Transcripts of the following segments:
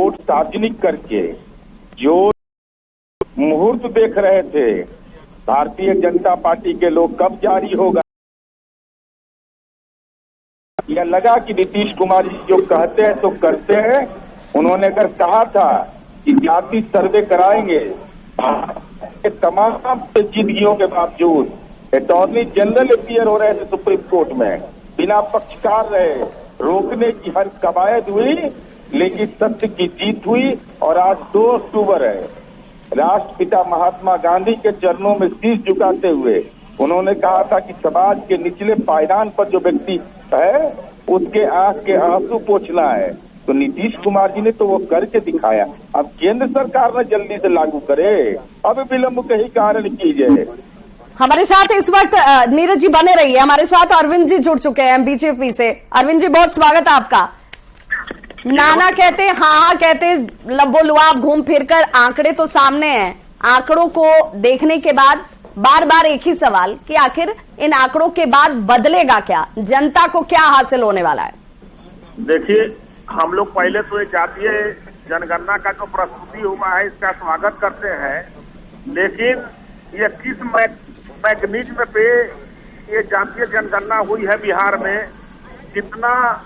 Vote सार्वजनिक करके जो मुहूर्त देख रहे थे भारतीय जनता पार्टी के लोग कब जारी होगा, यह लगा कि नीतीश कुमार जी जो कहते हैं तो करते हैं। उन्होंने अगर कहा था कि जाति सर्वे कराएंगे, तमाम पेचीदगियों के बावजूद अटॉर्नी जनरल अपीयर हो रहे थे सुप्रीम कोर्ट में, बिना पक्षकार रहे, रोकने की हर कवायद हुई, लेकिन सत्य की जीत हुई। और आज 2 अक्टूबर है, राष्ट्रपिता महात्मा गांधी के चरणों में शीश झुकाते हुए उन्होंने कहा था कि समाज के निचले पायदान पर जो व्यक्ति है उसके आंख के आंसू पोंछना है। तो नीतीश कुमार जी ने तो वो करके दिखाया। अब केंद्र सरकार ने जल्दी से लागू करे, अब विलंब के ही कारण कीजिए। हमारे साथ इस वक्त नीरज जी बने रहिए, हमारे साथ अरविंद जी जुड़ चुके हैं बीजेपी से। अरविंद जी बहुत स्वागत है आपका। नाना कहते हाँ कहते लब्बो लुआब घूम फिर कर आंकड़े तो सामने हैं। आंकड़ों को देखने के बाद बार बार एक ही सवाल कि आखिर इन आंकड़ों के बाद बदलेगा क्या, जनता को क्या हासिल होने वाला है? देखिए, हम लोग पहले तो ये जातीय जनगणना का जो प्रस्तुति हुआ है इसका स्वागत करते हैं, लेकिन ये किस मैकेनिज्म पे ये जातीय जनगणना हुई है बिहार में, कितना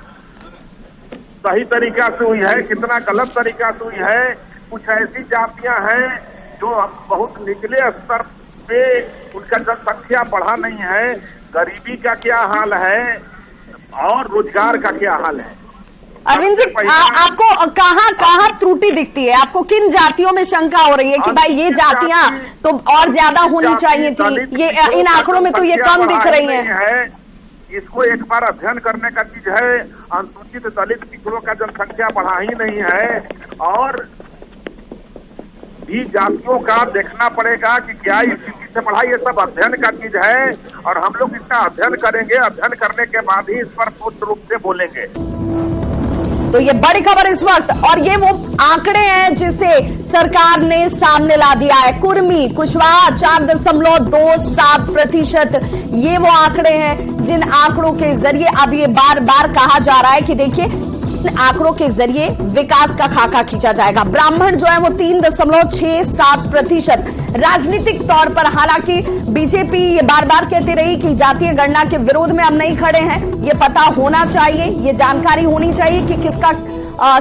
सही तरीका से हुई है, कितना गलत तरीका से हुई है। कुछ ऐसी जातियां हैं जो बहुत निचले स्तर पे उनका जनसंख्या बढ़ा नहीं है, गरीबी का क्या हाल है और रोजगार का क्या हाल है। अरविंद जी, आपको कहाँ त्रुटि दिखती है? आपको किन जातियों में शंका हो रही है कि भाई ये जातियां तो और ज्यादा होनी चाहिए थी, ये इन आंकड़ों में तो ये कम दिख रही हैं? इसको एक बार अध्ययन करने का चीज है। अनुसूचित दलित पिछड़ों का जनसंख्या बढ़ा ही नहीं है, और भी जातियों का देखना पड़ेगा कि क्या स्थिति से बढ़ा, ये सब अध्ययन का चीज है। और हम लोग इसका अध्ययन करेंगे, अध्ययन करने के बाद ही इस पर पूर्ण रूप से बोलेंगे। तो ये बड़ी खबर इस वक्त, और ये वो आंकड़े हैं जिसे सरकार ने सामने ला दिया है। कुर्मी कुशवाहा 4.27%, ये वो आंकड़े हैं जिन आंकड़ों के जरिए अब ये बार बार कहा जा रहा है कि देखिए आंकड़ों के जरिए विकास का खाका खींचा जाएगा। ब्राह्मण जो है वो 3.67%। राजनीतिक तौर पर हालांकि बीजेपी ये बार बार कहती रही कि जातीय गणना के विरोध में हम नहीं खड़े हैं, ये पता होना चाहिए, ये जानकारी होनी चाहिए कि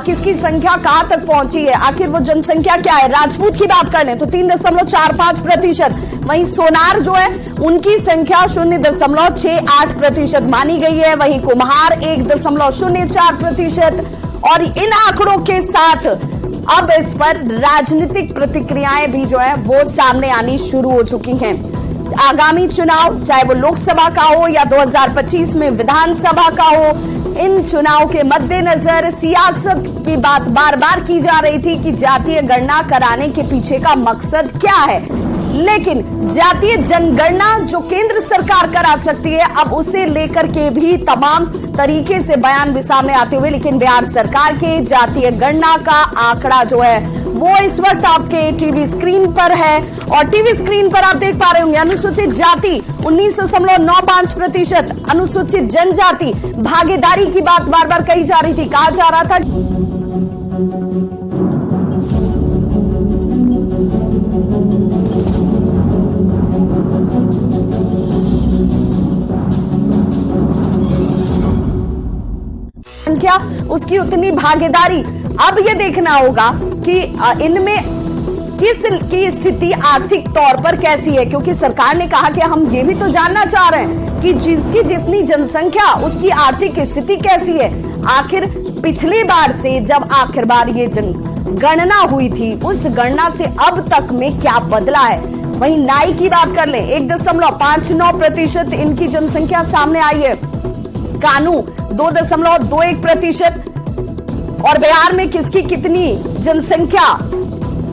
किसकी संख्या कहां तक पहुंची है, आखिर वो जनसंख्या क्या है। राजपूत की बात कर लें तो 3.45%, वहीं सोनार जो है उनकी संख्या 0.68% मानी गई है, वहीं कुम्हार 1.04%। और इन आंकड़ों के साथ अब इस पर राजनीतिक प्रतिक्रियाएं भी जो है वो सामने आनी शुरू हो चुकी हैं। आगामी चुनाव चाहे वो लोकसभा का हो या 2025 में विधानसभा का हो, इन चुनाव के मद्देनजर सियासत की बात बार बार की जा रही थी कि जातीय गणना कराने के पीछे का मकसद क्या है। लेकिन जातीय जनगणना जो केंद्र सरकार करा सकती है, अब उसे लेकर के भी तमाम तरीके से बयान भी सामने आते हुए, लेकिन बिहार सरकार के जातीय गणना का आंकड़ा जो है वो इस वक्त आपके टीवी स्क्रीन पर है। और टीवी स्क्रीन पर आप देख पा रहे होंगे अनुसूचित जाति 19.95%, अनुसूचित जनजाति भागीदारी की बात बार बार कही जा रही थी, कहा जा रहा था संख्या उसकी उतनी भागीदारी। अब ये देखना होगा कि इनमें किसकी स्थिति आर्थिक तौर पर कैसी है, क्योंकि सरकार ने कहा कि हम ये भी तो जानना चाह रहे हैं कि जिसकी जितनी जनसंख्या उसकी आर्थिक स्थिति कैसी है। आखिर पिछली बार से जब आखिर बार ये गणना हुई थी, उस गणना से अब तक में क्या बदला है। वहीं नाई की बात कर लें 1.59% इनकी जनसंख्या सामने आई है, कानू 2.21%, और बिहार में किसकी कितनी जनसंख्या।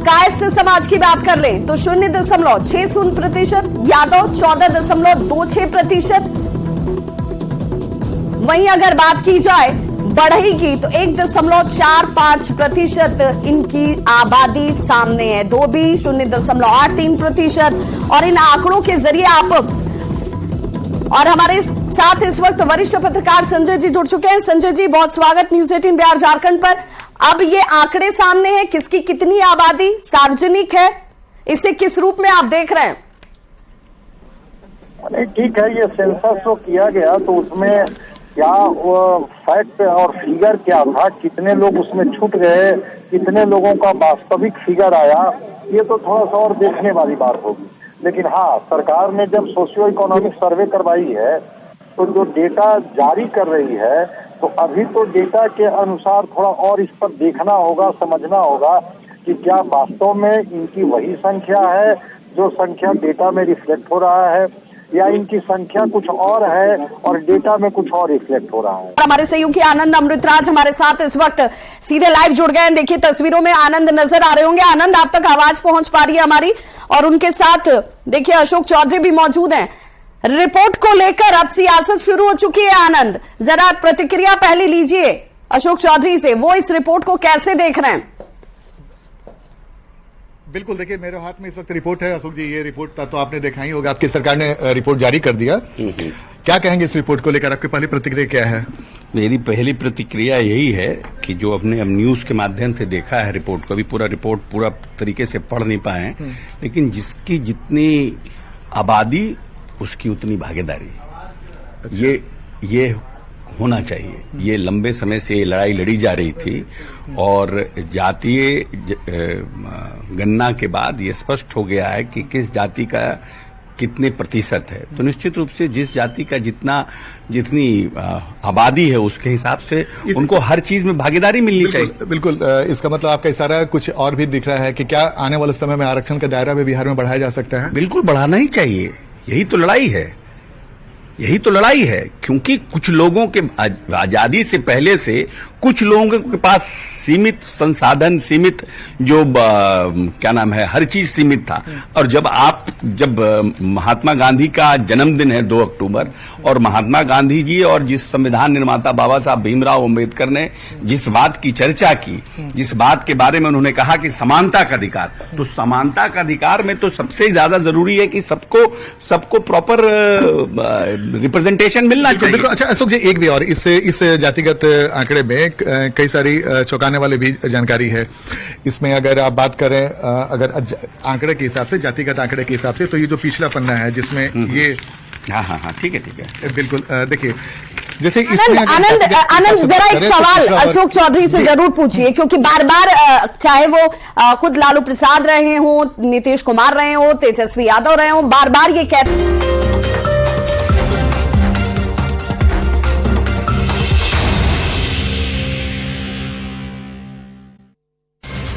कायस्थ समाज की बात कर लें तो 0.60%, यादव 14.26%। वहीं अगर बात की जाए बढ़ई की तो 1.45% इनकी आबादी सामने है, धोबी 0.83%। और इन आंकड़ों के जरिए आप, और हमारे साथ इस वक्त वरिष्ठ पत्रकार संजय जी जुड़ चुके हैं। संजय जी बहुत स्वागत न्यूज 18 बिहार झारखंड पर। अब ये आंकड़े सामने हैं, किसकी कितनी आबादी सार्वजनिक है, इसे किस रूप में आप देख रहे हैं? नहीं, ठीक है, ये सेंसस जो किया गया तो उसमें क्या वो फैक्ट और फिगर क्या था, कितने लोग उसमें छूट गए, कितने लोगों का वास्तविक फिगर आया, ये तो थोड़ा सा और देखने वाली बात होगी। लेकिन हाँ, सरकार ने जब सोशियो इकोनॉमिक सर्वे करवाई है तो जो डेटा जारी कर रही है, तो अभी तो डेटा के अनुसार थोड़ा और इस पर देखना होगा, समझना होगा कि क्या वास्तव में इनकी वही संख्या है जो संख्या डेटा में रिफ्लेक्ट हो रहा है, या इनकी संख्या कुछ और है और डेटा में कुछ और रिफ्लेक्ट हो रहा है। हमारे सहयोगी आनंद अमृतराज हमारे साथ इस वक्त सीधे लाइव जुड़ गए हैं। देखिए तस्वीरों में आनंद नजर आ रहे होंगे। आनंद, आप तक आवाज पहुंच पा रही है हमारी? और उनके साथ देखिए अशोक चौधरी भी मौजूद हैं। रिपोर्ट को लेकर अब सियासत शुरू हो चुकी है। आनंद, जरा प्रतिक्रिया पहले लीजिए अशोक चौधरी से, वो इस रिपोर्ट को कैसे देख रहे हैं? बिल्कुल, देखिए मेरे हाथ में इस वक्त रिपोर्ट है अशोक जी। ये रिपोर्ट तो आपने देखा ही होगा, आपकी सरकार ने रिपोर्ट जारी कर दिया। क्या कहेंगे इस रिपोर्ट को लेकर? आपकी पहली प्रतिक्रिया क्या है? मेरी पहली प्रतिक्रिया यही है कि जो अपने अब न्यूज के माध्यम से देखा है रिपोर्ट को, अभी पूरा रिपोर्ट पूरा तरीके से पढ़ नहीं पाए, लेकिन जिसकी जितनी आबादी उसकी उतनी भागीदारी। अच्छा। ये होना चाहिए। ये लंबे समय से लड़ाई लड़ी जा रही थी और जातीय गणना के बाद ये स्पष्ट हो गया है कि किस जाति का कितने प्रतिशत है। तो निश्चित रूप से जिस जाति का जितनी आबादी है उसके हिसाब से उनको हर चीज में भागीदारी मिलनी चाहिए। बिल्कुल, इसका मतलब आपका इशारा कुछ और भी दिख रहा है कि क्या आने वाले समय में आरक्षण का दायरा भी बिहार में बढ़ाया जा सकता है? बिल्कुल बढ़ाना ही चाहिए। यही तो लड़ाई है, यही तो लड़ाई है। क्योंकि कुछ लोगों के आजादी से पहले से कुछ लोगों के पास सीमित संसाधन, सीमित जो क्या नाम है, हर चीज सीमित था। और जब महात्मा गांधी का जन्मदिन है 2 अक्टूबर, और महात्मा गांधी जी और जिस संविधान निर्माता बाबा साहब भीमराव अंबेडकर ने जिस बात की चर्चा की, जिस बात के बारे में उन्होंने कहा कि समानता का अधिकार, तो समानता का अधिकार में तो सबसे ज्यादा जरूरी है कि सबको प्रॉपर रिप्रेजेंटेशन मिलना चाहिए। बिल्कुल। अच्छा अशोक जी, एक भी और इस जातिगत आंकड़े में कई सारी चौंकाने वाली भी जानकारी है। इसमें अगर आप बात करें अगर आंकड़े के हिसाब से, जातिगत आंकड़े के हिसाब से, तो ये जो पिछला पन्ना है जिसमें ये हाँ ठीक है बिल्कुल। देखिए जैसे आनंद जरा एक सवाल अशोक चौधरी से जरूर पूछिए, क्योंकि बार बार चाहे वो खुद लालू प्रसाद रहे हों, नीतीश कुमार रहे हों, तेजस्वी यादव रहे हों, बार बार ये कहते